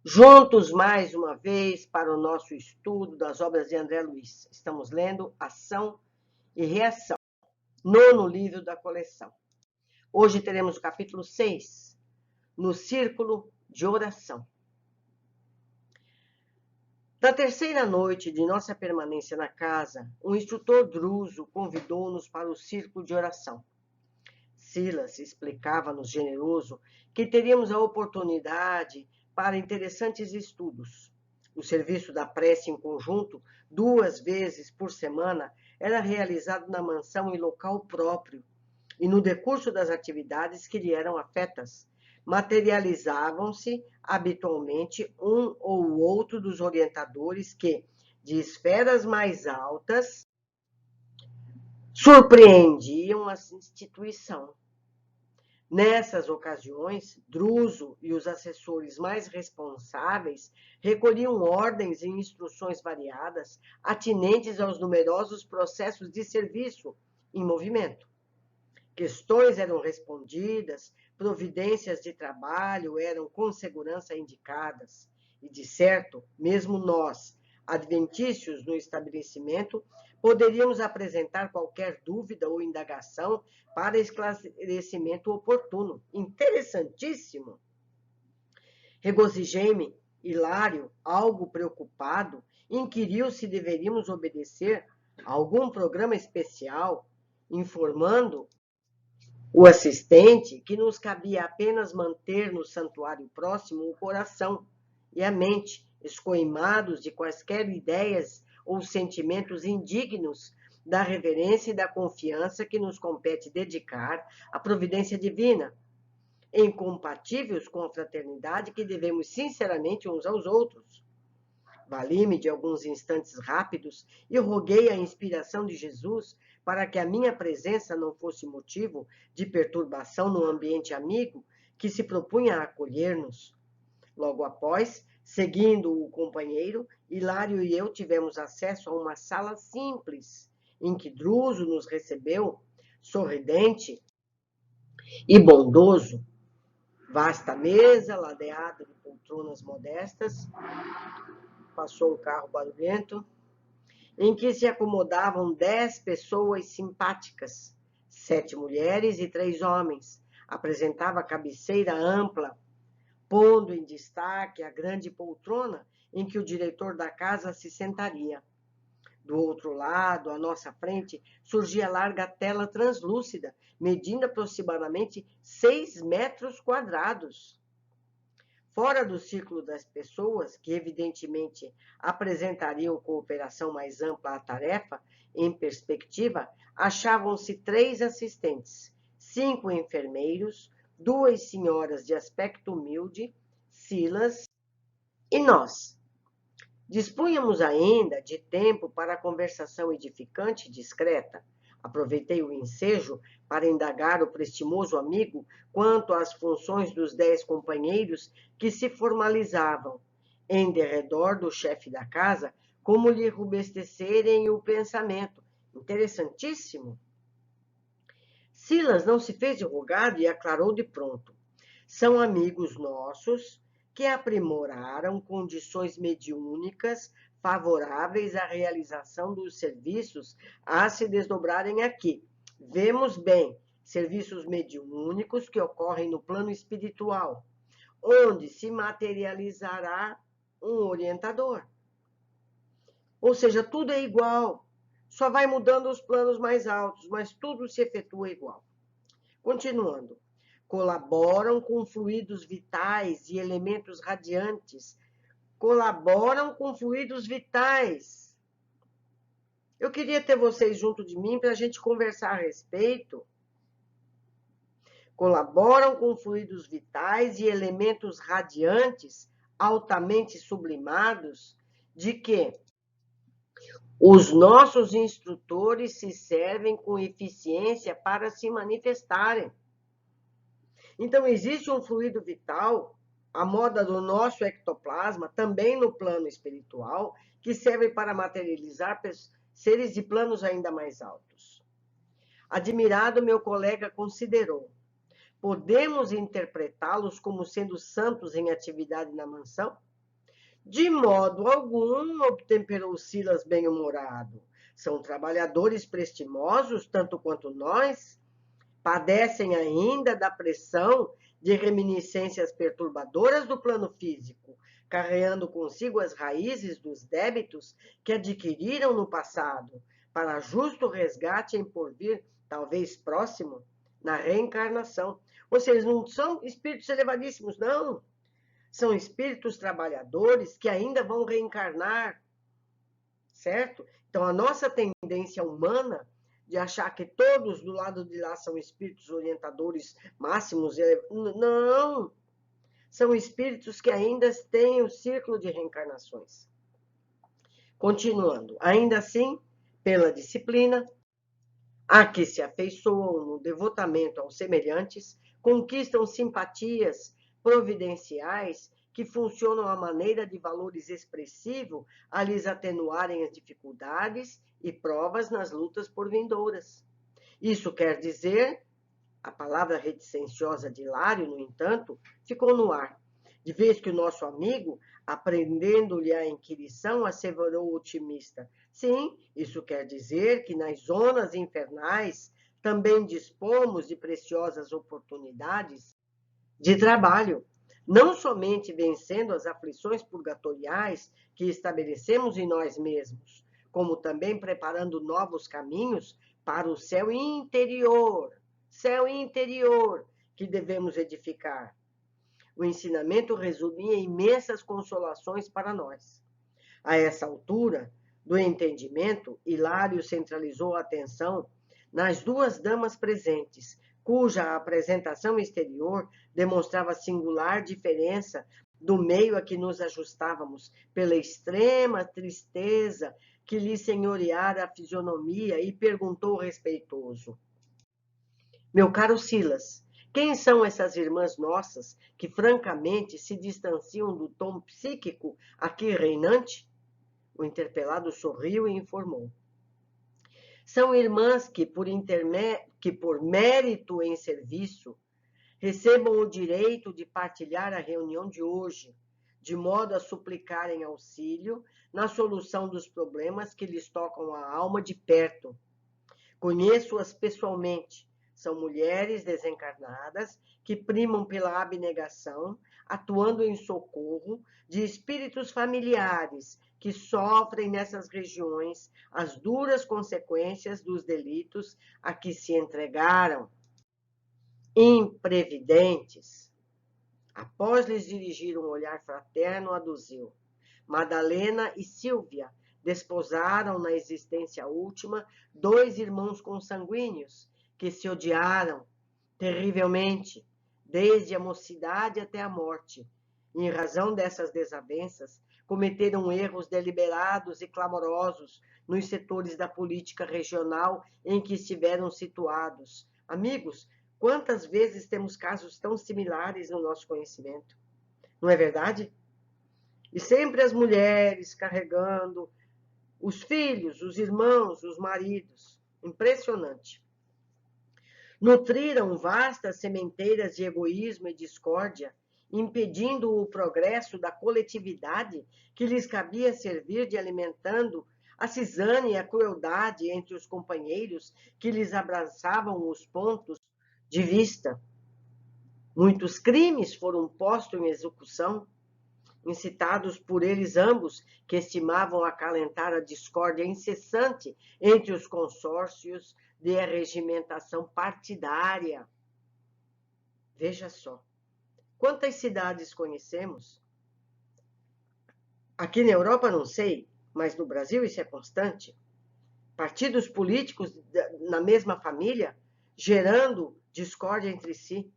Juntos mais uma vez para o nosso estudo das obras de André Luiz. Estamos lendo Ação e Reação, nono livro da coleção. Hoje teremos o capítulo 6, no círculo de oração. Na terceira noite de nossa permanência na casa, o instrutor Druso convidou-nos para o círculo de oração. Silas explicava-nos generoso que teríamos a oportunidade para interessantes estudos. O serviço da prece em conjunto, 2 vezes por semana, era realizado na mansão em local próprio, e no decurso das atividades que lhe eram afetas, materializavam-se habitualmente um ou outro dos orientadores que, de esferas mais altas, surpreendiam a instituição. Nessas ocasiões, Druso e os assessores mais responsáveis recolhiam ordens e instruções variadas, atinentes aos numerosos processos de serviço em movimento. Questões eram respondidas, providências de trabalho eram com segurança indicadas, e, de certo, mesmo nós, adventícios no estabelecimento, poderíamos apresentar qualquer dúvida ou indagação para esclarecimento oportuno. Interessantíssimo! Regozijei-me. Hilário, algo preocupado, inquiriu se deveríamos obedecer a algum programa especial, informando o assistente que nos cabia apenas manter no santuário próximo o coração e a mente, escoimados de quaisquer ideias ou sentimentos indignos da reverência e da confiança que nos compete dedicar à providência divina, incompatíveis com a fraternidade que devemos sinceramente uns aos outros. Vali-me de alguns instantes rápidos e roguei a inspiração de Jesus para que a minha presença não fosse motivo de perturbação no ambiente amigo que se propunha a acolher-nos. Logo após, seguindo o companheiro, Hilário e eu tivemos acesso a uma sala simples, em que Druso nos recebeu, sorridente e bondoso. Vasta mesa, ladeada de poltronas modestas, passou um carro barulhento, em que se acomodavam 10 pessoas simpáticas, 7 mulheres e 3 homens. Apresentava cabeceira ampla, pondo em destaque a grande poltrona em que o diretor da casa se sentaria. Do outro lado, à nossa frente, surgia larga tela translúcida, medindo aproximadamente 6 metros quadrados. Fora do círculo das pessoas, que evidentemente apresentariam cooperação mais ampla à tarefa, em perspectiva, achavam-se 3 assistentes, 5 enfermeiros, 2 senhoras de aspecto humilde, Silas e nós. Dispunhamos ainda de tempo para conversação edificante e discreta. Aproveitei o ensejo para indagar o prestimoso amigo quanto às funções dos 10 companheiros que se formalizavam em derredor do chefe da casa, como lhe robustecerem o pensamento. Interessantíssimo! Silas não se fez de rogado e aclarou de pronto. São amigos nossos que aprimoraram condições mediúnicas favoráveis à realização dos serviços a se desdobrarem aqui. Vemos bem, serviços mediúnicos que ocorrem no plano espiritual, onde se materializará um orientador. Ou seja, tudo é igual, só vai mudando os planos mais altos, mas tudo se efetua igual. Continuando. Colaboram com fluidos vitais e elementos radiantes. Colaboram com fluidos vitais. Eu queria ter vocês junto de mim para a gente conversar a respeito. Colaboram com fluidos vitais e elementos radiantes altamente sublimados, de que os nossos instrutores se servem com eficiência para se manifestarem. Então, existe um fluido vital, a moda do nosso ectoplasma, também no plano espiritual, que serve para materializar seres de planos ainda mais altos. Admirado, meu colega considerou: podemos interpretá-los como sendo santos em atividade na mansão? De modo algum, obtemperou Silas bem-humorado. São trabalhadores prestimosos, tanto quanto nós. Padecem ainda da pressão de reminiscências perturbadoras do plano físico, carregando consigo as raízes dos débitos que adquiriram no passado, para justo resgate em porvir, talvez próximo, na reencarnação. Ou seja, não são espíritos elevadíssimos, não. São espíritos trabalhadores que ainda vão reencarnar, certo? Então, a nossa tendência humana de achar que todos do lado de lá são espíritos orientadores máximos, não, são espíritos que ainda têm o ciclo de reencarnações. Continuando, ainda assim, pela disciplina, a que se afeiçoam no devotamento aos semelhantes, conquistam simpatias providenciais que funcionam à maneira de valores expressivos a lhes atenuarem as dificuldades e provas nas lutas por vindouras. Isso quer dizer, a palavra reticenciosa de Hilário, no entanto, ficou no ar, de vez que o nosso amigo, aprendendo-lhe a inquirição, asseverou otimista: sim, isso quer dizer que nas zonas infernais também dispomos de preciosas oportunidades de trabalho, não somente vencendo as aflições purgatoriais que estabelecemos em nós mesmos, como também preparando novos caminhos para o céu interior que devemos edificar. O ensinamento resumia imensas consolações para nós. A essa altura do entendimento, Hilário centralizou a atenção nas duas damas presentes, cuja apresentação exterior demonstrava singular diferença do meio a que nos ajustávamos, pela extrema tristeza que lhe senhoreara a fisionomia, e perguntou respeitoso: meu caro Silas, quem são essas irmãs nossas que francamente se distanciam do tom psíquico aqui reinante? O interpelado sorriu e informou: são irmãs que por mérito em serviço, recebam o direito de partilhar a reunião de hoje, de modo a suplicarem auxílio na solução dos problemas que lhes tocam a alma de perto. Conheço-as pessoalmente. São mulheres desencarnadas que primam pela abnegação, atuando em socorro de espíritos familiares que sofrem nessas regiões as duras consequências dos delitos a que se entregaram. Imprevidentes. Após lhes dirigir um olhar fraterno, aduziu: Madalena e Sílvia desposaram na existência última dois irmãos consanguíneos que se odiaram terrivelmente, desde a mocidade até a morte. Em razão dessas desavenças, cometeram erros deliberados e clamorosos nos setores da política regional em que estiveram situados. Amigos, quantas vezes temos casos tão similares no nosso conhecimento? Não é verdade? E sempre as mulheres carregando os filhos, os irmãos, os maridos. Impressionante. Nutriram vastas sementeiras de egoísmo e discórdia, impedindo o progresso da coletividade que lhes cabia servir de alimentando a cisânia e a crueldade entre os companheiros que lhes abraçavam os pontos de vista. Muitos crimes foram postos em execução, incitados por eles ambos, que estimavam acalentar a discórdia incessante entre os consórcios de arregimentação partidária. Veja só, quantas cidades conhecemos? Aqui na Europa não sei, mas no Brasil isso é constante. Partidos políticos na mesma família, gerando discórdia entre si.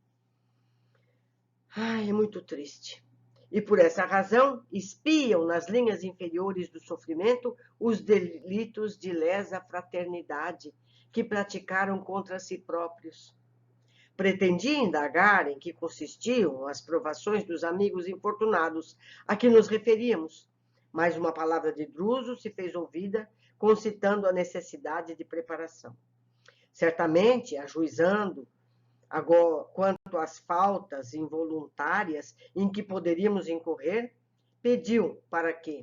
Ai, é muito triste. E por essa razão, espiam nas linhas inferiores do sofrimento os delitos de lesa fraternidade que praticaram contra si próprios. Pretendia indagar em que consistiam as provações dos amigos infortunados a que nos referíamos, mas uma palavra de Druso se fez ouvida, concitando a necessidade de preparação. Certamente, ajuizando agora, quanto às faltas involuntárias em que poderíamos incorrer, pediu para que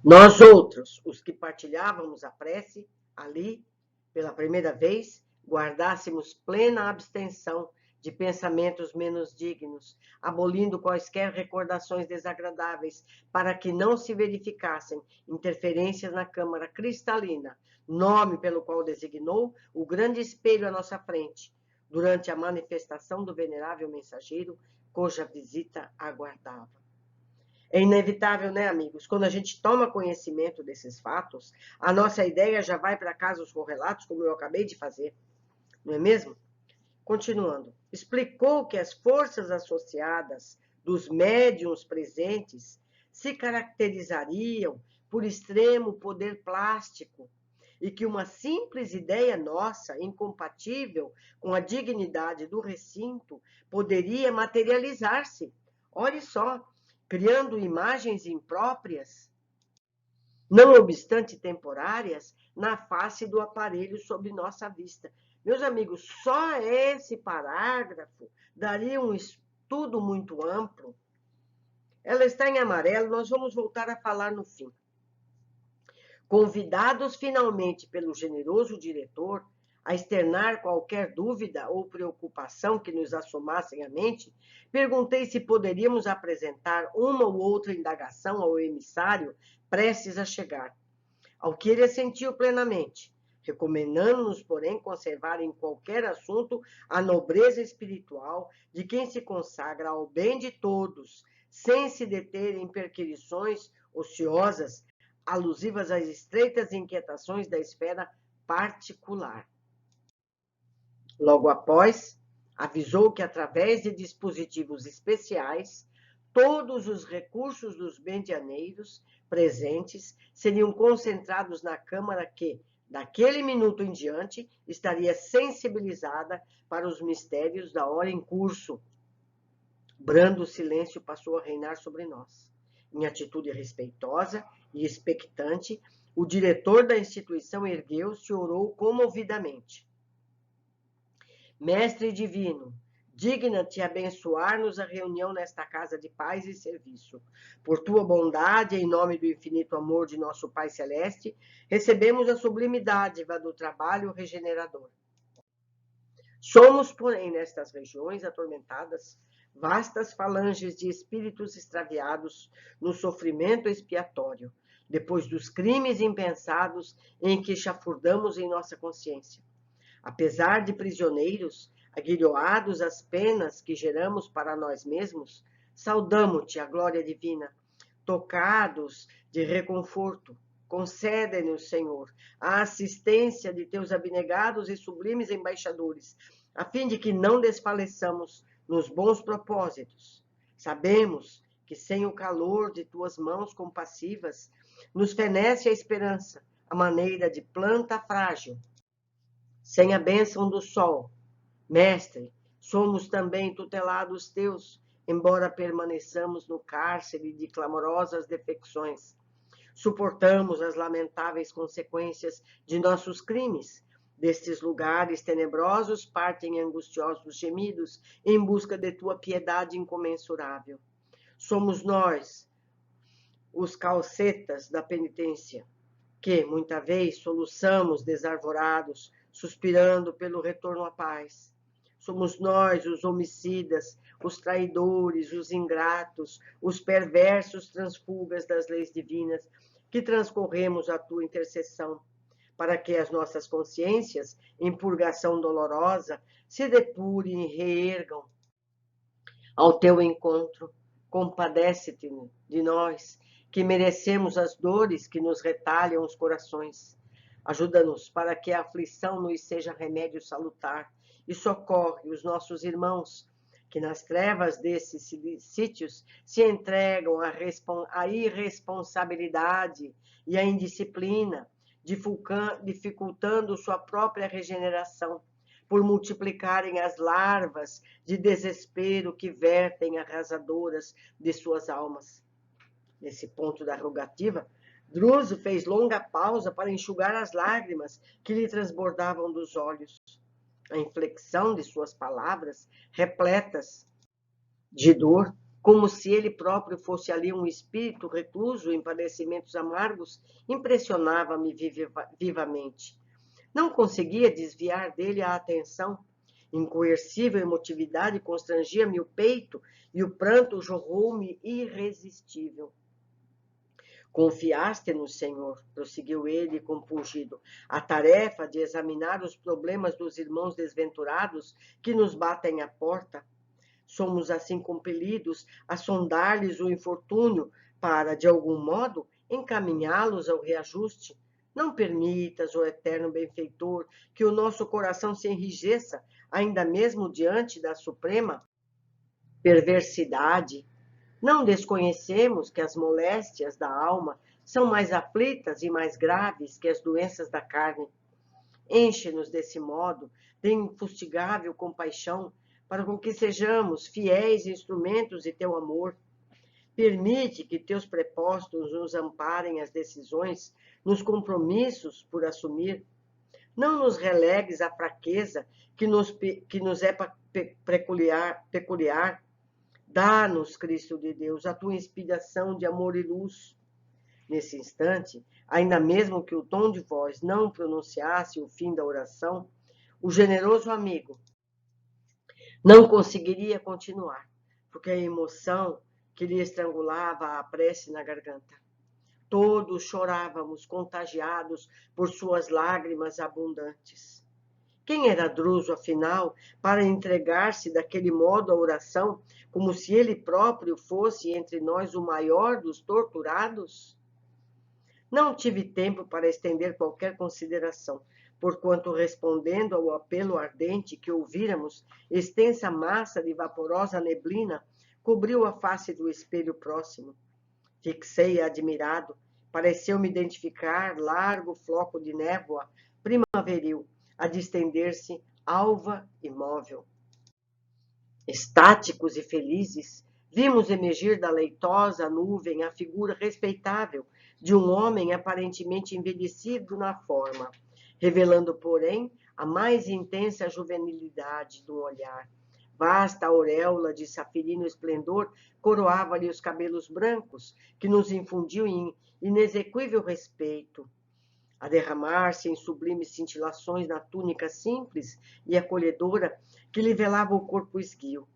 nós outros, os que partilhávamos a prece ali, pela primeira vez, guardássemos plena abstenção de pensamentos menos dignos, abolindo quaisquer recordações desagradáveis, para que não se verificassem interferências na câmara cristalina, nome pelo qual designou o grande espelho à nossa frente, durante a manifestação do venerável mensageiro, cuja visita aguardava. É inevitável, né, amigos? Quando a gente toma conhecimento desses fatos, a nossa ideia já vai para casos correlatos, como eu acabei de fazer, não é mesmo? Continuando, explicou que as forças associadas dos médiuns presentes se caracterizariam por extremo poder plástico e que uma simples ideia nossa, incompatível com a dignidade do recinto, poderia materializar-se. Olhe só, criando imagens impróprias, não obstante temporárias, na face do aparelho sob nossa vista. Meus amigos, só esse parágrafo daria um estudo muito amplo. Ela está em amarelo, nós vamos voltar a falar no fim. Convidados finalmente pelo generoso diretor a externar qualquer dúvida ou preocupação que nos assomassem à mente, perguntei se poderíamos apresentar uma ou outra indagação ao emissário prestes a chegar, ao que ele assentiu plenamente, recomendando-nos, porém, conservar em qualquer assunto a nobreza espiritual de quem se consagra ao bem de todos, sem se deter em perquisições ociosas alusivas às estreitas inquietações da esfera particular. Logo após, avisou que, através de dispositivos especiais, todos os recursos dos bendianeiros presentes seriam concentrados na Câmara que, daquele minuto em diante, estaria sensibilizada para os mistérios da hora em curso. Brando silêncio passou a reinar sobre nós. Em atitude respeitosa e expectante, o diretor da instituição ergueu-se e orou comovidamente. Mestre divino, digna-te abençoar-nos a reunião nesta casa de paz e serviço. Por tua bondade, em nome do infinito amor de nosso Pai Celeste, recebemos a sublime dádiva do trabalho regenerador. Somos, porém, nestas regiões atormentadas, vastas falanges de espíritos extraviados no sofrimento expiatório, depois dos crimes impensados em que chafurdamos em nossa consciência. Apesar de prisioneiros, aguilhoados às penas que geramos para nós mesmos, saudamo-te a glória divina, tocados de reconforto. Concede-nos, Senhor, a assistência de teus abnegados e sublimes embaixadores, a fim de que não desfaleçamos nos bons propósitos. Sabemos que sem o calor de tuas mãos compassivas, nos fenece a esperança, a maneira de planta frágil. Sem a bênção do sol, Mestre, somos também tutelados teus, embora permaneçamos no cárcere de clamorosas defecções. Suportamos as lamentáveis consequências de nossos crimes. Destes lugares tenebrosos partem angustiosos gemidos em busca de tua piedade incomensurável. Somos nós, os calcetas da penitência, que, muita vez, soluçamos desarvorados, suspirando pelo retorno à paz. Somos nós, os homicidas, os traidores, os ingratos, os perversos transfugas das leis divinas, que transcorremos a tua intercessão, para que as nossas consciências, em purgação dolorosa, se depurem e reergam. Ao teu encontro, compadece-te de nós, que merecemos as dores que nos retalham os corações. Ajuda-nos para que a aflição nos seja remédio salutar e socorre os nossos irmãos, que nas trevas desses sítios se entregam à irresponsabilidade e à indisciplina, dificultando sua própria regeneração, por multiplicarem as larvas de desespero que vertem arrasadoras de suas almas. Nesse ponto da rogativa, Druso fez longa pausa para enxugar as lágrimas que lhe transbordavam dos olhos. A inflexão de suas palavras, repletas de dor, como se ele próprio fosse ali um espírito recluso em padecimentos amargos, impressionava-me vivamente. Não conseguia desviar dele a atenção. Incoercível emotividade constrangia-me o peito e o pranto jorrou-me irresistível. Confiaste-nos, Senhor, prosseguiu ele compungido, a tarefa de examinar os problemas dos irmãos desventurados que nos batem à porta. Somos assim compelidos a sondar-lhes o infortúnio para, de algum modo, encaminhá-los ao reajuste. Não permitas, ó eterno benfeitor, que o nosso coração se enrijeça, ainda mesmo diante da suprema perversidade. Não desconhecemos que as moléstias da alma são mais aflitas e mais graves que as doenças da carne. Enche-nos desse modo de infustigável compaixão, para com que sejamos fiéis instrumentos de teu amor. Permite que teus propósitos nos amparem as decisões, nos compromissos por assumir. Não nos relegues à fraqueza que nos é peculiar. Dá-nos, Cristo de Deus, a tua inspiração de amor e luz. Nesse instante, ainda mesmo que o tom de voz não pronunciasse o fim da oração, o generoso amigo não conseguiria continuar, porque a emoção que lhe estrangulava a prece na garganta. Todos chorávamos, contagiados por suas lágrimas abundantes. Quem era Druso, afinal, para entregar-se daquele modo à oração, como se ele próprio fosse entre nós o maior dos torturados? Não tive tempo para estender qualquer consideração, porquanto, respondendo ao apelo ardente que ouvíramos, extensa massa de vaporosa neblina cobriu a face do espelho próximo. Fixei admirado, pareceu-me identificar largo floco de névoa primaveril, a distender-se alva e móvel. Estáticos e felizes, vimos emergir da leitosa nuvem a figura respeitável de um homem aparentemente envelhecido na forma, revelando, porém, a mais intensa juvenilidade do olhar. Vasta auréola de safirino esplendor coroava-lhe os cabelos brancos, que nos infundiu em inexequível respeito, a derramar-se em sublimes cintilações na túnica simples e acolhedora que lhe velava o corpo esguio.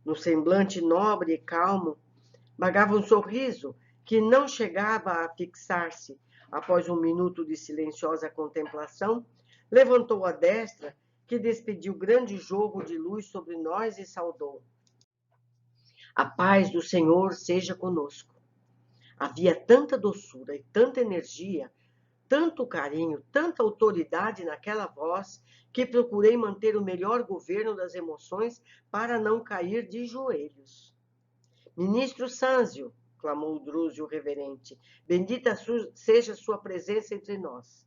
No semblante nobre e calmo, vagava um sorriso que não chegava a fixar-se. Após um minuto de silenciosa contemplação, levantou a destra, que despediu grande jorro de luz sobre nós e saudou: a paz do Senhor seja conosco. Havia tanta doçura e tanta energia, tanto carinho, tanta autoridade naquela voz, que procurei manter o melhor governo das emoções para não cair de joelhos. Ministro Sâncio, clamou o Drúzio reverente, bendita seja sua presença entre nós.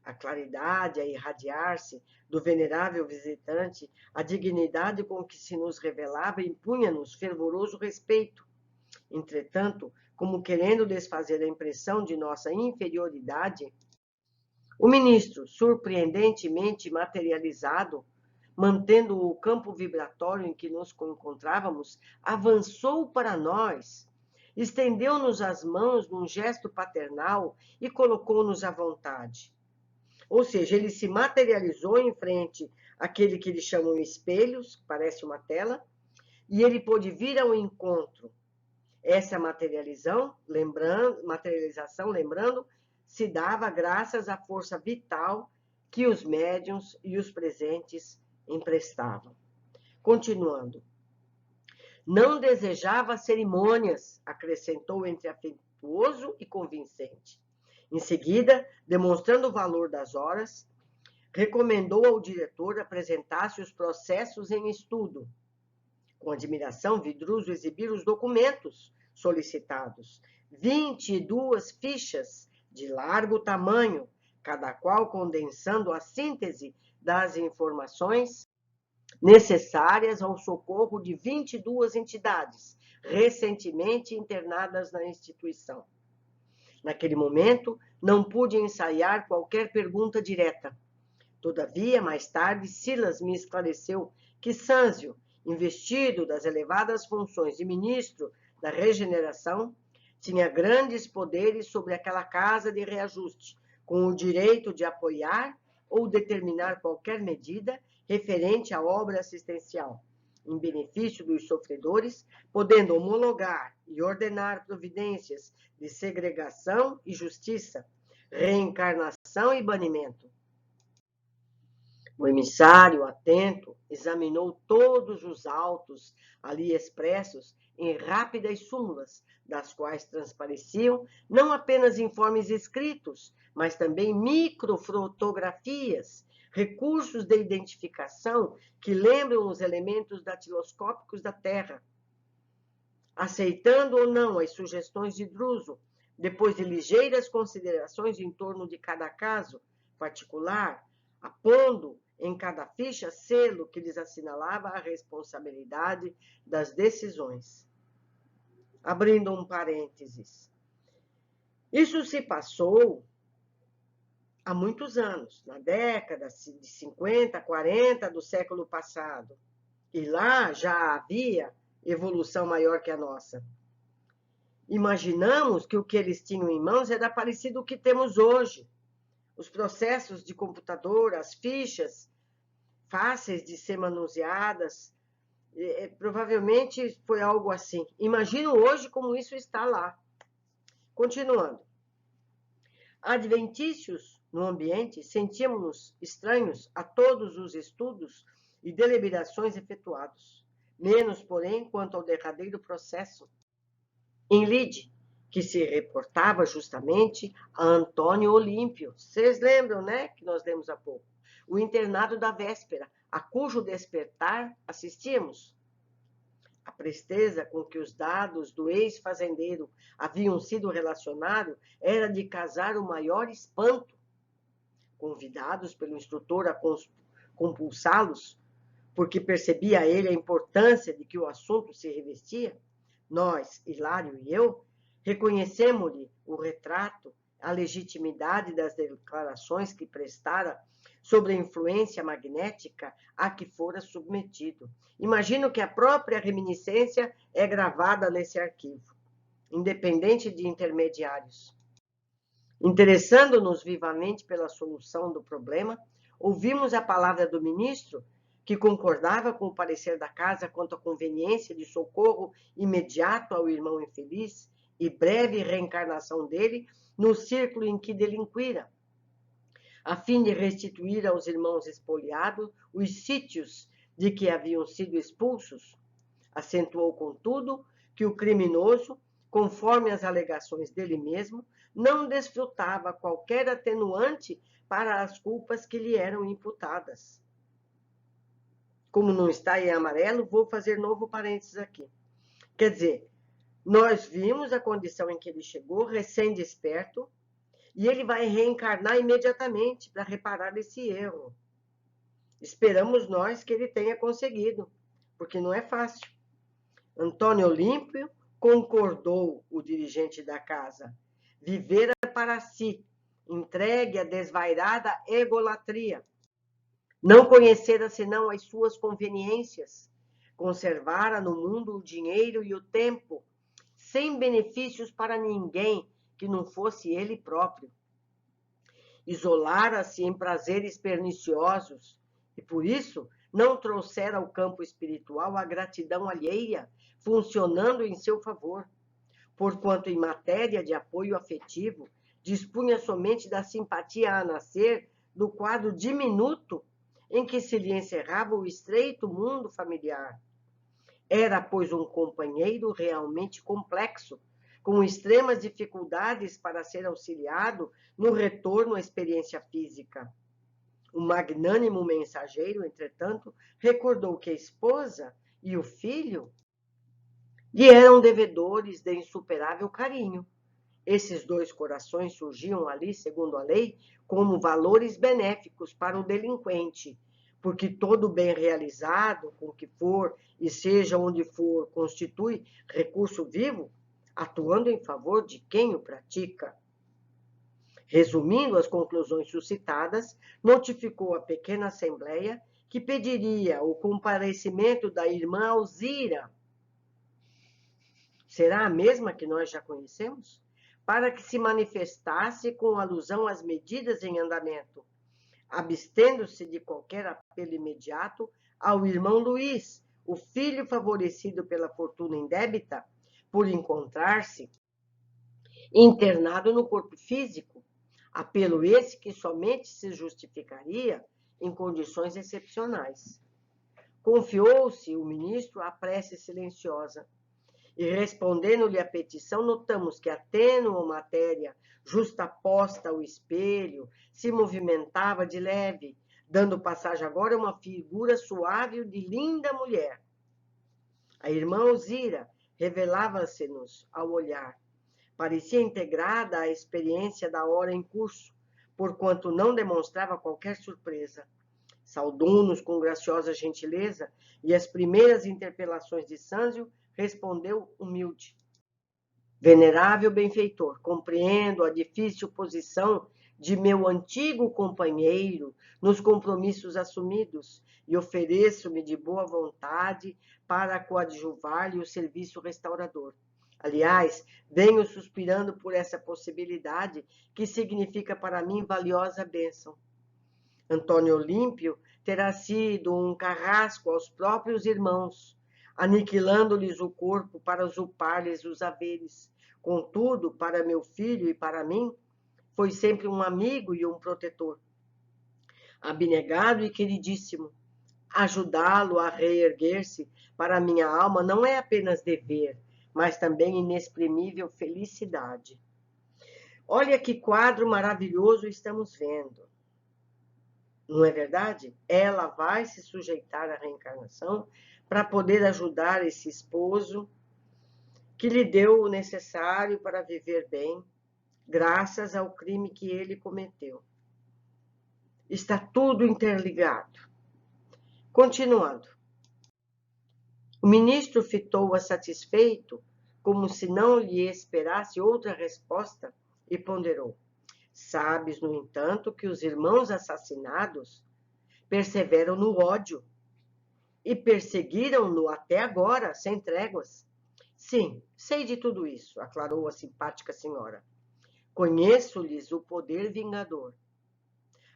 A claridade a irradiar-se do venerável visitante, a dignidade com que se nos revelava impunha-nos fervoroso respeito. Entretanto, como querendo desfazer a impressão de nossa inferioridade, o ministro, surpreendentemente materializado, mantendo o campo vibratório em que nos encontrávamos, avançou para nós, estendeu-nos as mãos num gesto paternal e colocou-nos à vontade. Ou seja, ele se materializou em frente àquele que eles chamam espelhos, que parece uma tela, e ele pôde vir ao encontro. Essa materialização, lembrando, se dava graças à força vital que os médiuns e os presentes emprestavam. Continuando. Não desejava cerimônias, acrescentou entre afetuoso e convincente. Em seguida, demonstrando o valor das horas, recomendou ao diretor apresentasse os processos em estudo. Com admiração, vi Druso exibir os documentos solicitados, 22 fichas de largo tamanho, cada qual condensando a síntese das informações necessárias ao socorro de 22 entidades recentemente internadas na instituição. Naquele momento, não pude ensaiar qualquer pergunta direta. Todavia, mais tarde, Silas me esclareceu que Sâncio, investido das elevadas funções de ministro da regeneração, tinha grandes poderes sobre aquela casa de reajuste, com o direito de apoiar ou determinar qualquer medida referente à obra assistencial, em benefício dos sofredores, podendo homologar e ordenar providências de segregação e justiça, reencarnação e banimento. O emissário, atento, examinou todos os autos ali expressos em rápidas súmulas, das quais transpareciam não apenas informes escritos, mas também microfotografias, recursos de identificação que lembram os elementos datiloscópicos da Terra. Aceitando ou não as sugestões de Druso, depois de ligeiras considerações em torno de cada caso particular, apondo em cada ficha selo que lhes assinalava a responsabilidade das decisões. Abrindo um parênteses. Isso se passou há muitos anos, na década de 50, 40 do século passado. E lá já havia evolução maior que a nossa. Imaginamos que o que eles tinham em mãos era parecido com o que temos hoje. Os processos de computador, as fichas fáceis de ser manuseadas, provavelmente foi algo assim. Imagino hoje como isso está lá. Continuando. Adventícios no ambiente, sentíamos-nos estranhos a todos os estudos e deliberações efetuados, menos, porém, quanto ao derradeiro processo em lide, que se reportava justamente a Antônio Olímpio. Vocês lembram, né, que nós lemos há pouco? O internado da véspera, a cujo despertar assistimos. A presteza com que os dados do ex-fazendeiro haviam sido relacionados era de causar o maior espanto. Convidados pelo instrutor a compulsá-los, porque percebia ele a importância de que o assunto se revestia, nós, Hilário e eu, reconhecemos-lhe o retrato, a legitimidade das declarações que prestara sobre a influência magnética a que fora submetido. Imagino que a própria reminiscência é gravada nesse arquivo, independente de intermediários. Interessando-nos vivamente pela solução do problema, ouvimos a palavra do ministro, que concordava com o parecer da casa quanto à conveniência de socorro imediato ao irmão infeliz e breve reencarnação dele no círculo em que delinquira, a fim de restituir aos irmãos espoliados os sítios de que haviam sido expulsos. Acentuou, contudo, que o criminoso, conforme as alegações dele mesmo, não desfrutava qualquer atenuante para as culpas que lhe eram imputadas. Como não está em amarelo, vou fazer novo parênteses aqui. Quer dizer, nós vimos a condição em que ele chegou, recém-desperto, e ele vai reencarnar imediatamente para reparar esse erro. Esperamos nós que ele tenha conseguido, porque não é fácil. Antônio Olímpio concordou, o dirigente da casa, vivera para si, entregue à desvairada egolatria. Não conhecera senão as suas conveniências, conservara no mundo o dinheiro e o tempo, sem benefícios para ninguém que não fosse ele próprio. Isolara-se em prazeres perniciosos e, por isso, não trouxera ao campo espiritual a gratidão alheia, funcionando em seu favor, porquanto, em matéria de apoio afetivo, dispunha somente da simpatia a nascer do quadro diminuto em que se lhe encerrava o estreito mundo familiar. Era, pois, um companheiro realmente complexo, com extremas dificuldades para ser auxiliado no retorno à experiência física. O magnânimo mensageiro, entretanto, recordou que a esposa e o filho lhe eram devedores de insuperável carinho. Esses dois corações surgiam ali, segundo a lei, como valores benéficos para o delinquente, porque todo bem realizado, com que for e seja onde for, constitui recurso vivo, atuando em favor de quem o pratica. Resumindo as conclusões suscitadas, notificou à pequena assembleia que pediria o comparecimento da irmã Alzira, será a mesma que nós já conhecemos? Para que se manifestasse com alusão às medidas em andamento, abstendo-se de qualquer apelo imediato ao irmão Luiz, o filho favorecido pela fortuna indébita, por encontrar-se internado no corpo físico, apelo esse que somente se justificaria em condições excepcionais. Confiou-se o ministro à prece silenciosa, e respondendo-lhe a petição, notamos que a tênue matéria, justaposta ao espelho, se movimentava de leve, dando passagem agora a uma figura suave de linda mulher. A irmã Alzira revelava-se-nos ao olhar. Parecia integrada à experiência da hora em curso, porquanto não demonstrava qualquer surpresa. Saudou-nos com graciosa gentileza e às primeiras interpelações de Sâncio respondeu humilde. Venerável benfeitor, compreendo a difícil posição de meu antigo companheiro nos compromissos assumidos e ofereço-me de boa vontade para coadjuvar-lhe o serviço restaurador. Aliás, venho suspirando por essa possibilidade, que significa para mim valiosa bênção. Antônio Olímpio terá sido um carrasco aos próprios irmãos, aniquilando-lhes o corpo para usurpar-lhes os haveres. Contudo, para meu filho e para mim, foi sempre um amigo e um protetor. Abnegado e queridíssimo, ajudá-lo a reerguer-se para minha alma não é apenas dever, mas também inexprimível felicidade. Olha que quadro maravilhoso estamos vendo. Não é verdade? Ela vai se sujeitar à reencarnação para poder ajudar esse esposo que lhe deu o necessário para viver bem, graças ao crime que ele cometeu. Está tudo interligado. Continuando. O ministro fitou-a satisfeito, como se não lhe esperasse outra resposta, e ponderou. Sabes, no entanto, que os irmãos assassinados perseveram no ódio e perseguiram-no até agora, sem tréguas. Sim, sei de tudo isso, aclarou a simpática senhora. Conheço-lhes o poder vingador.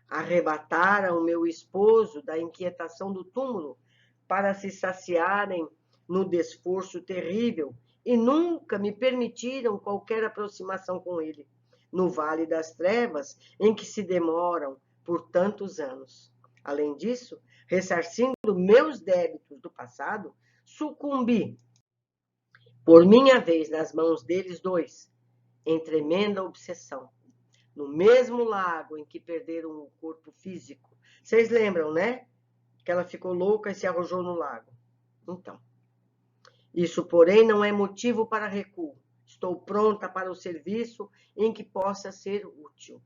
Arrebataram meu esposo da inquietação do túmulo para se saciarem no desforço terrível e nunca me permitiram qualquer aproximação com ele, no vale das trevas em que se demoram por tantos anos. Além disso, ressarcindo meus débitos do passado, sucumbi, por minha vez, nas mãos deles dois, em tremenda obsessão. No mesmo lago em que perderam o corpo físico. Vocês lembram, né? Que ela ficou louca e se arrojou no lago. Então, isso, porém, não é motivo para recuo. Estou pronta para o serviço em que possa ser útil.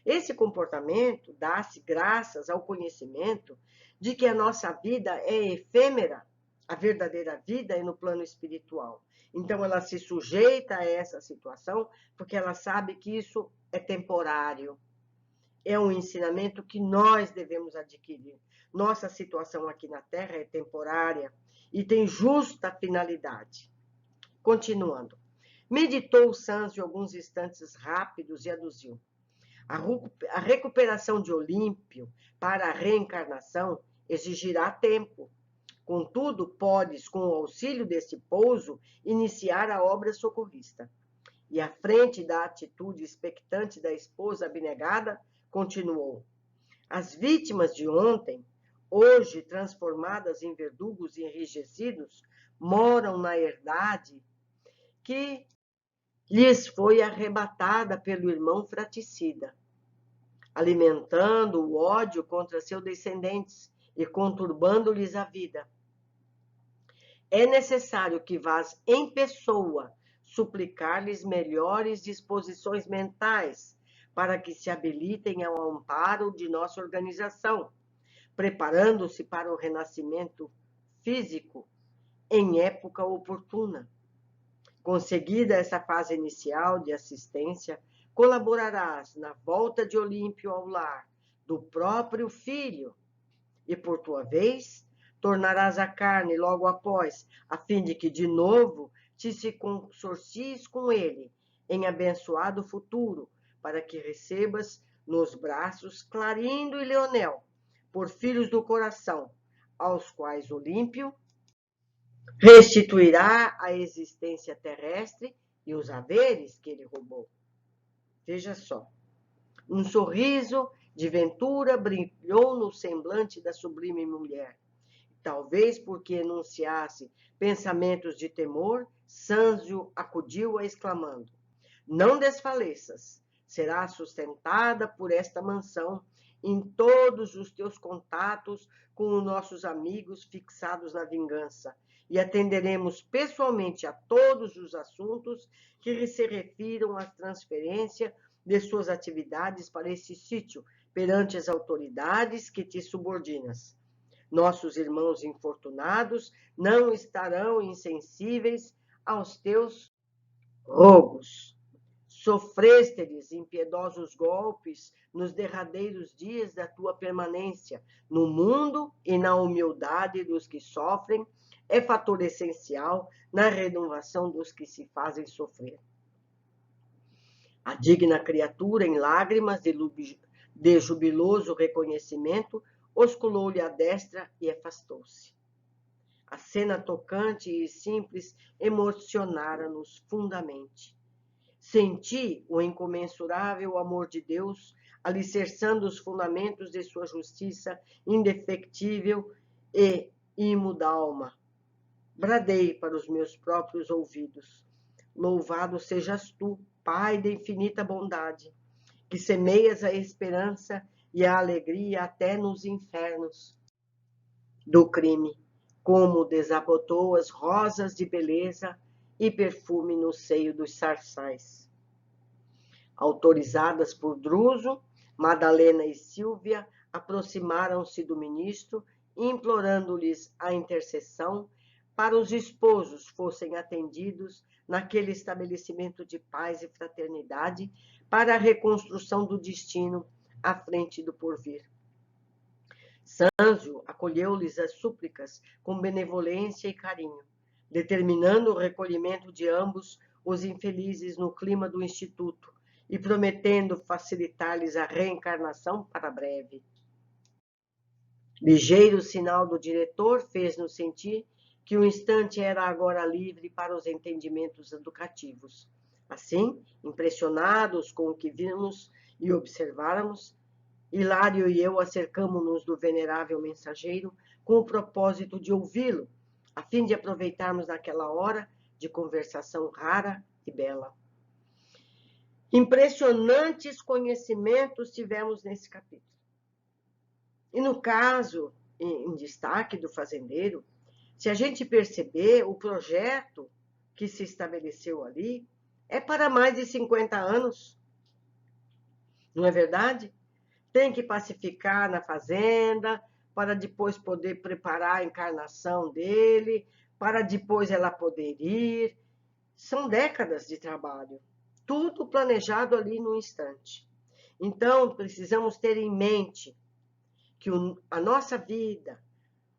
Esse comportamento dá-se graças ao conhecimento de que a nossa vida é efêmera, a verdadeira vida é no plano espiritual. Então, ela se sujeita a essa situação porque ela sabe que isso é temporário. É um ensinamento que nós devemos adquirir. Nossa situação aqui na Terra é temporária e tem justa finalidade. Continuando. Meditou Sâncio alguns instantes rápidos e aduziu. A recuperação de Olímpio para a reencarnação exigirá tempo. Contudo, podes, com o auxílio deste pouso, iniciar a obra socorrista. E à frente da atitude expectante da esposa abnegada, continuou. As vítimas de ontem, hoje transformadas em verdugos enrijecidos, moram na herdade que lhes foi arrebatada pelo irmão fraticida, alimentando o ódio contra seus descendentes e conturbando-lhes a vida. É necessário que vás em pessoa suplicar-lhes melhores disposições mentais para que se habilitem ao amparo de nossa organização, preparando-se para o renascimento físico em época oportuna. Conseguida essa fase inicial de assistência, colaborarás na volta de Olímpio ao lar do próprio filho e, por tua vez, tornarás a carne logo após, a fim de que, de novo, se consorcies com ele em abençoado futuro, para que recebas nos braços Clarindo e Leonel, por filhos do coração, aos quais Olímpio restituirá a existência terrestre e os haveres que ele roubou. Veja só, um sorriso de ventura brilhou no semblante da sublime mulher. Talvez porque enunciasse pensamentos de temor, Sâncio acudiu-a exclamando: não desfaleças, serás sustentada por esta mansão em todos os teus contatos com os nossos amigos fixados na vingança, e atenderemos pessoalmente a todos os assuntos que se refiram à transferência de suas atividades para esse sítio perante as autoridades que te subordinas. Nossos irmãos infortunados não estarão insensíveis aos teus rogos. Sofreste-lhes impiedosos golpes nos derradeiros dias da tua permanência no mundo, e na humildade dos que sofrem é fator essencial na renovação dos que se fazem sofrer. A digna criatura, em lágrimas de jubiloso reconhecimento, osculou-lhe a destra e afastou-se. A cena tocante e simples emocionara-nos fundamente. Senti o incomensurável amor de Deus alicerçando os fundamentos de sua justiça indefectível e imudalma. Bradei para os meus próprios ouvidos: louvado sejas tu, Pai de infinita bondade, que semeias a esperança e a alegria até nos infernos do crime, como desabotou as rosas de beleza e perfume no seio dos sarçais. Autorizadas por Druso, Madalena e Sílvia aproximaram-se do ministro, implorando-lhes a intercessão para os esposos fossem atendidos naquele estabelecimento de paz e fraternidade para a reconstrução do destino à frente do porvir. Sâncio acolheu-lhes as súplicas com benevolência e carinho, determinando o recolhimento de ambos os infelizes no clima do instituto e prometendo facilitar-lhes a reencarnação para breve. Ligeiro sinal do diretor fez-nos sentir que o instante era agora livre para os entendimentos educativos. Assim, impressionados com o que vimos e observáramos, Hilário e eu acercamo-nos do venerável mensageiro com o propósito de ouvi-lo, a fim de aproveitarmos naquela hora de conversação rara e bela. Impressionantes conhecimentos tivemos nesse capítulo. E no caso, em destaque do fazendeiro, se a gente perceber, o projeto que se estabeleceu ali é para mais de 50 anos. Não é verdade? Tem que pacificar na fazenda, para depois poder preparar a encarnação dele, para depois ela poder ir. São décadas de trabalho, tudo planejado ali no instante. Então, precisamos ter em mente que a nossa vida,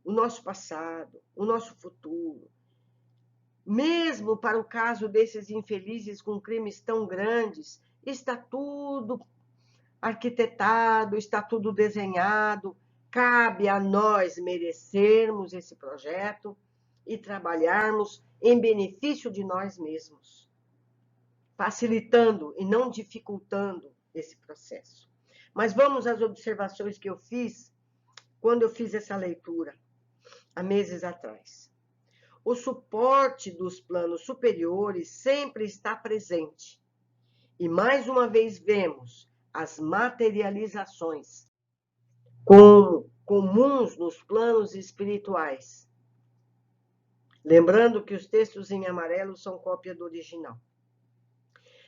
o nosso passado, o nosso futuro, mesmo para o caso desses infelizes com crimes tão grandes, está tudo arquitetado, está tudo desenhado. Cabe a nós merecermos esse projeto e trabalharmos em benefício de nós mesmos, facilitando e não dificultando esse processo. Mas vamos às observações que eu fiz quando eu fiz essa leitura há meses atrás. O suporte dos planos superiores sempre está presente. E mais uma vez vemos as materializações comuns nos planos espirituais. Lembrando que os textos em amarelo são cópia do original.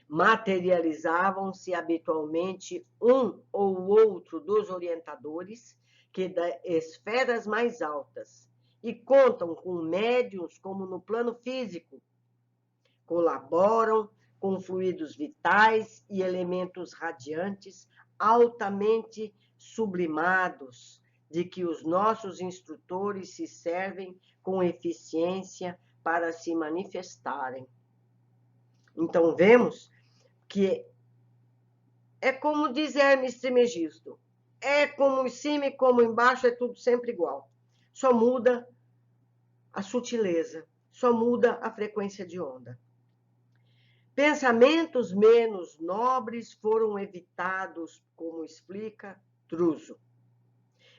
Materializavam-se habitualmente um ou outro dos orientadores que das esferas mais altas e contam com médiuns como no plano físico. Colaboram com fluidos vitais e elementos radiantes altamente sublimados, de que os nossos instrutores se servem com eficiência para se manifestarem. Então, vemos que é como diz Hermes Trismegisto, é como em cima e como embaixo, é tudo sempre igual. Só muda a sutileza, só muda a frequência de onda. Pensamentos menos nobres foram evitados, como explica Druso.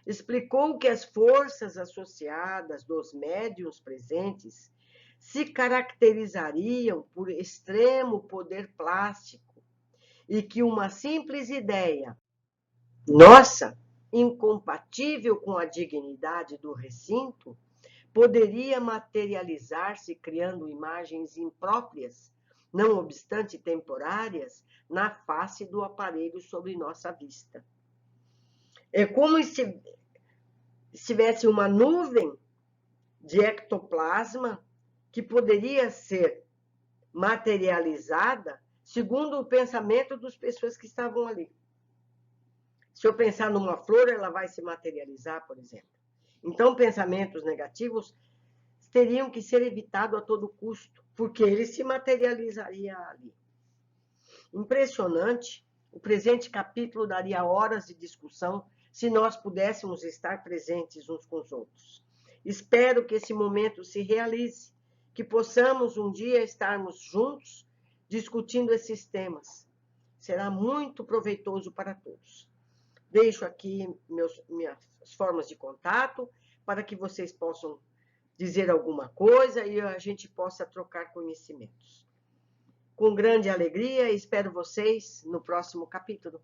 Explicou que as forças associadas dos médiuns presentes se caracterizariam por extremo poder plástico e que uma simples ideia, nossa, incompatível com a dignidade do recinto, poderia materializar-se criando imagens impróprias, não obstante temporárias, na face do aparelho sobre nossa vista. É como se tivesse uma nuvem de ectoplasma que poderia ser materializada segundo o pensamento das pessoas que estavam ali. Se eu pensar numa flor, ela vai se materializar, por exemplo. Então, pensamentos negativos teriam que ser evitados a todo custo, porque ele se materializaria ali. Impressionante. O presente capítulo daria horas de discussão se nós pudéssemos estar presentes uns com os outros. Espero que esse momento se realize, que possamos um dia estarmos juntos discutindo esses temas. Será muito proveitoso para todos. Deixo aqui minhas formas de contato para que vocês possam dizer alguma coisa e a gente possa trocar conhecimentos. Com grande alegria, espero vocês no próximo capítulo.